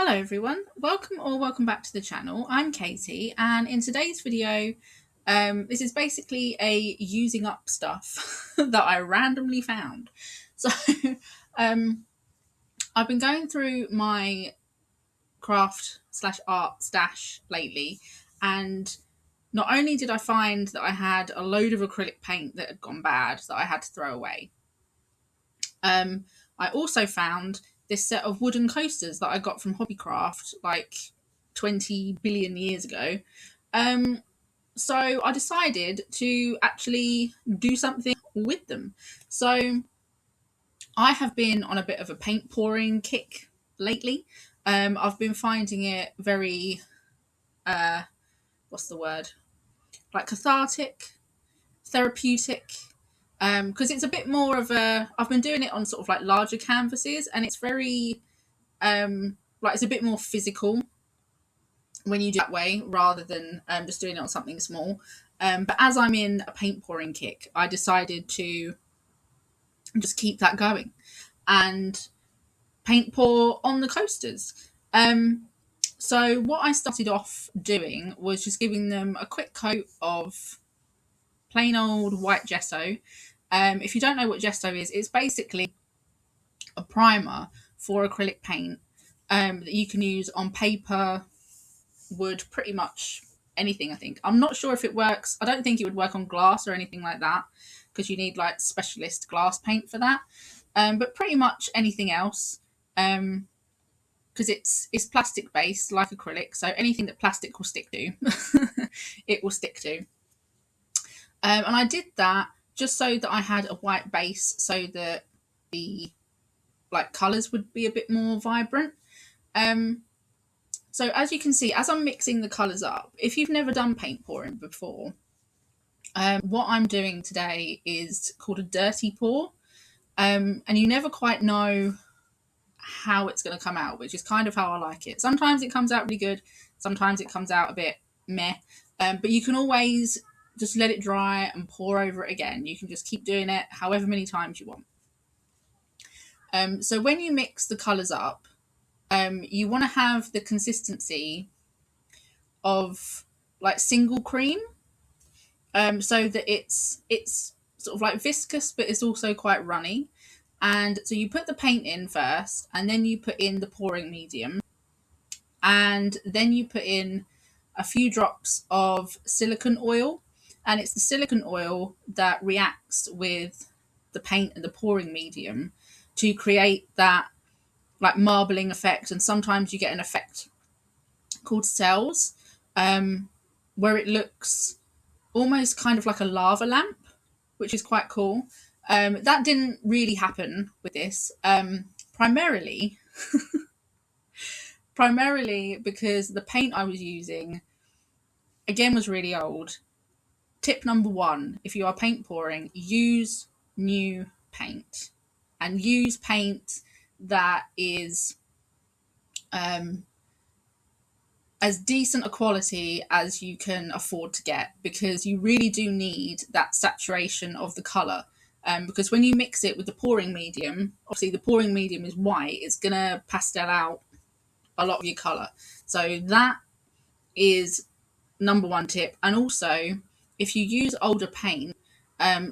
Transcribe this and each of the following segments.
Hello everyone, welcome back to the channel. I'm Katie, and in today's video, this is basically a using up stuff that I randomly found. So um, I've been going through my craft/art stash lately, and not only did I find that I had a load of acrylic paint that had gone bad that I had to throw away, I also found this set of wooden coasters that I got from Hobbycraft like 20 billion years ago. So I decided to actually do something with them. So I have been on a bit of a paint pouring kick lately. I've been finding it very, what's the word? Like cathartic, therapeutic, because it's a bit more of I've been doing it on sort of like larger canvases, and it's very like it's a bit more physical when you do it that way rather than just doing it on something small. But as I'm in a paint pouring kick, I decided to just keep that going and paint pour on the coasters. So what I started off doing was just giving them a quick coat of plain old white gesso. If you don't know what gesso is, it's basically a primer for acrylic paint that you can use on paper, wood, pretty much anything, I think. I'm not sure if it works. I don't think it would work on glass or anything like that because you need like specialist glass paint for that. But pretty much anything else, because it's plastic based like acrylic, so anything that plastic will stick to, it will stick to. And I did that just so that I had a white base so that the like colours would be a bit more vibrant. So as you can see, as I'm mixing the colours up, if you've never done paint pouring before, what I'm doing today is called a dirty pour. And you never quite know how it's going to come out, which is kind of how I like it. Sometimes it comes out really good. Sometimes it comes out a bit meh. But you can always just let it dry and pour over it again. You can just keep doing it however many times you want. So when you mix the colours up, you want to have the consistency of like single cream, so that it's sort of like viscous, but it's also quite runny. And so you put the paint in first, and then you put in the pouring medium, and then you put in a few drops of silicone oil, and it's the silicone oil that reacts with the paint and the pouring medium to create that like marbling effect. And sometimes you get an effect called cells, where it looks almost kind of like a lava lamp, which is quite cool. That didn't really happen with this, primarily because the paint I was using, again, was really old. Tip number one, if you are paint pouring, use new paint, and use paint that is as decent a quality as you can afford to get, because you really do need that saturation of the colour. Because when you mix it with the pouring medium, obviously the pouring medium is white, it's going to pastel out a lot of your colour. So that is number one tip. And also, if you use older paint,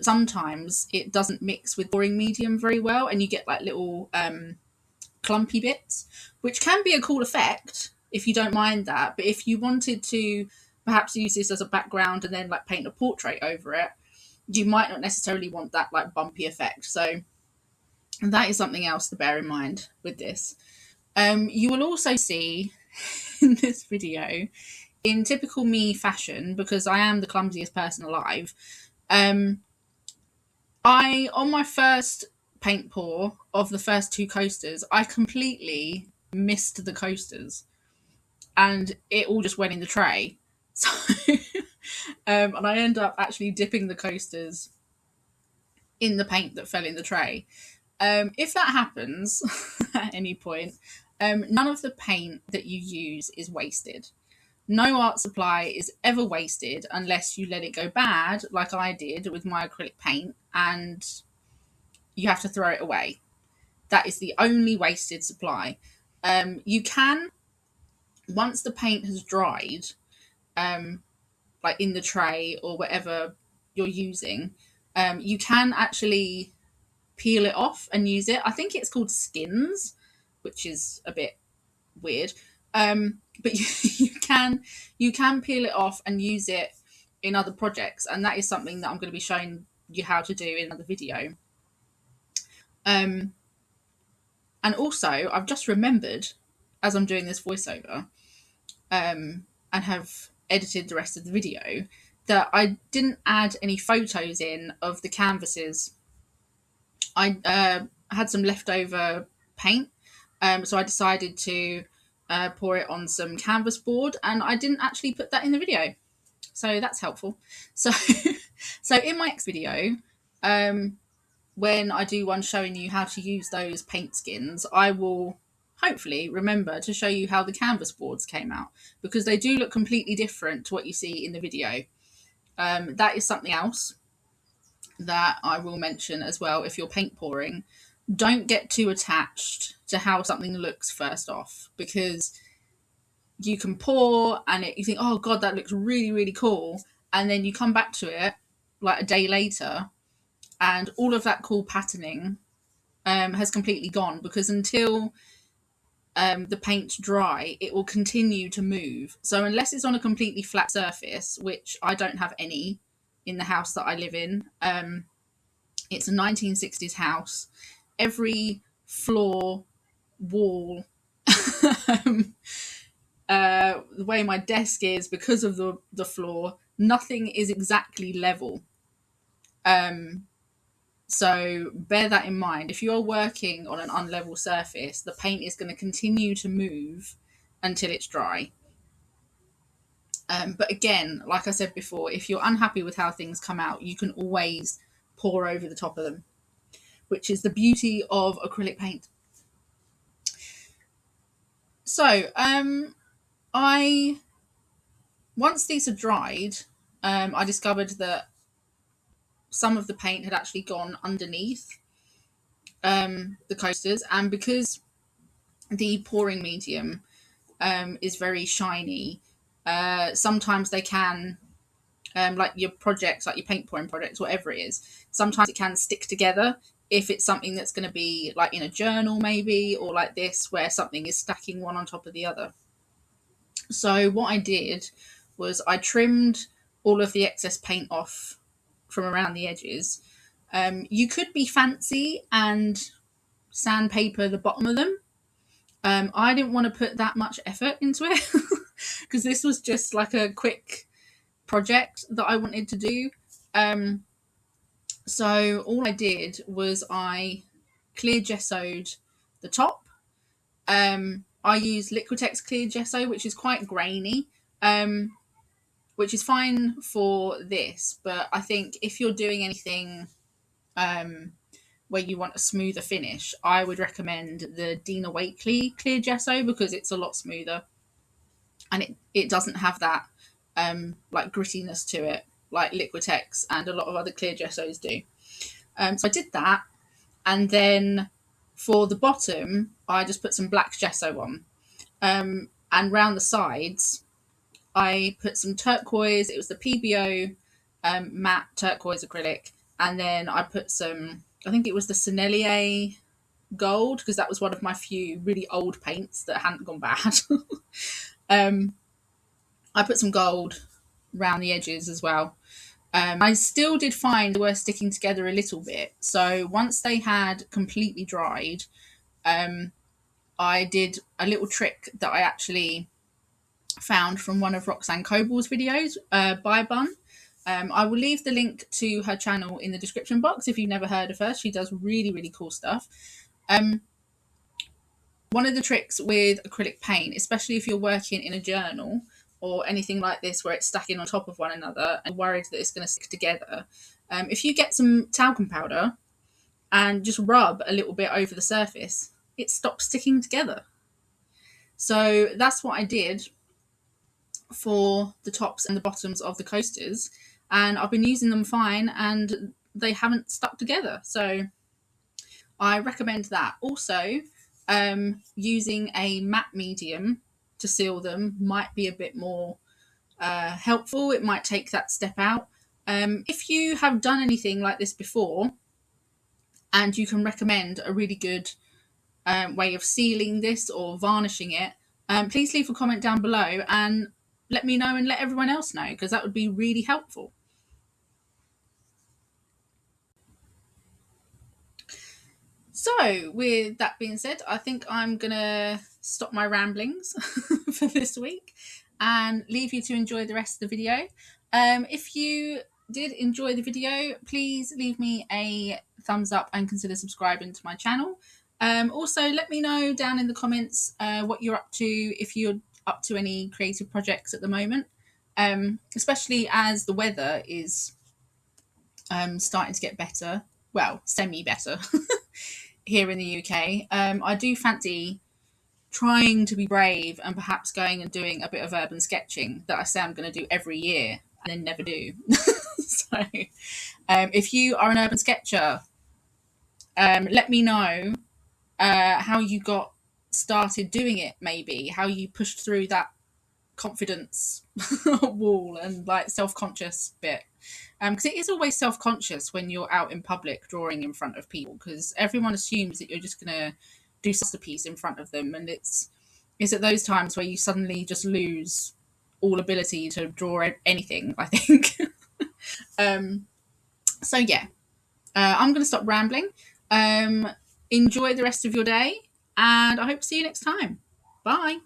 sometimes it doesn't mix with pouring medium very well, and you get like little clumpy bits, which can be a cool effect if you don't mind that. But if you wanted to perhaps use this as a background and then like paint a portrait over it, you might not necessarily want that like bumpy effect. So that is something else to bear in mind with this. You will also see in this video, in typical me fashion, because I am the clumsiest person alive, on my first paint pour of the first two coasters, I completely missed the coasters and it all just went in the tray. So and I end up actually dipping the coasters in the paint that fell in the tray. If that happens at any point, none of the paint that you use is wasted. No art supply is ever wasted unless you let it go bad, like I did with my acrylic paint, and you have to throw it away. That is the only wasted supply. You can once the paint has dried, like in the tray or whatever you're using, you can actually peel it off and use it. I think it's called skins, which is a bit weird. But you can peel it off and use it in other projects, and that is something that I'm going to be showing you how to do in another video. And also, I've just remembered as I'm doing this voiceover, and have edited the rest of the video, that I didn't add any photos in of the canvases. I had some leftover paint, so I decided to pour it on some canvas board, and I didn't actually put that in the video, so that's helpful. So, so in my next video, when I do one showing you how to use those paint skins, I will hopefully remember to show you how the canvas boards came out, because they do look completely different to what you see in the video. That is something else that I will mention as well. If you're paint pouring, don't get too attached to how something looks first off, because you can pour and you think, oh god, that looks really, really cool, and then you come back to it like a day later and all of that cool patterning has completely gone, because until the paint's dry, it will continue to move. So unless it's on a completely flat surface, which I don't have any in the house that I live in, it's a 1960s house. Every floor, wall, the way my desk is, because of the floor, nothing is exactly level. So bear that in mind. If you're working on an unlevel surface, the paint is going to continue to move until it's dry. But again, like I said before, if you're unhappy with how things come out, you can always pour over the top of them, which is the beauty of acrylic paint. So, once these are dried, I discovered that some of the paint had actually gone underneath the coasters, and because the pouring medium is very shiny, sometimes they can, like your projects, like your paint pouring projects, whatever it is, sometimes it can stick together if it's something that's going to be like in a journal maybe, or like this, where something is stacking one on top of the other. So what I did was I trimmed all of the excess paint off from around the edges. You could be fancy and sandpaper the bottom of them. I didn't want to put that much effort into it because this was just like a quick project that I wanted to do. So all I did was I clear gessoed the top. I use Liquitex clear gesso, which is quite grainy, which is fine for this. But I think if you're doing anything where you want a smoother finish, I would recommend the Dina Wakley clear gesso, because it's a lot smoother and it doesn't have that like grittiness to it like Liquitex and a lot of other clear gessos do. So I did that, and then for the bottom I just put some black gesso on, and round the sides I put some turquoise. It was the PBO matte turquoise acrylic, and then I put some, I think it was the Sennelier gold, because that was one of my few really old paints that hadn't gone bad. I put some gold around the edges as well. I still did find they were sticking together a little bit. So once they had completely dried, I did a little trick that I actually found from one of Roxanne Coble's videos, by Bun. I will leave the link to her channel in the description box if you've never heard of her. She does really, really cool stuff. One of the tricks with acrylic paint, especially if you're working in a journal or anything like this where it's stacking on top of one another and worried that it's going to stick together, if you get some talcum powder and just rub a little bit over the surface, it stops sticking together. So that's what I did for the tops and the bottoms of the coasters, and I've been using them fine and they haven't stuck together. So I recommend that. Also, using a matte medium to seal them might be a bit more helpful. It might take that step out. If you have done anything like this before and you can recommend a really good way of sealing this or varnishing it, please leave a comment down below and let me know and let everyone else know, because that would be really helpful. So, with that being said, I think I'm going to stop my ramblings for this week and leave you to enjoy the rest of the video. If you did enjoy the video, please leave me a thumbs up and consider subscribing to my channel. Also, let me know down in the comments what you're up to, if you're up to any creative projects at the moment, especially as the weather is starting to get better, well, semi-better. Here in the UK. I do fancy trying to be brave and perhaps going and doing a bit of urban sketching that I say I'm going to do every year and then never do. So if you are an urban sketcher, let me know how you got started doing it, maybe how you pushed through that confidence wall and like self-conscious bit, because it is always self-conscious when you're out in public drawing in front of people, because everyone assumes that you're just gonna do a piece in front of them, and it's at those times where you suddenly just lose all ability to draw anything, I think. So yeah, I'm gonna stop rambling. Enjoy the rest of your day, and I hope to see you next time. Bye.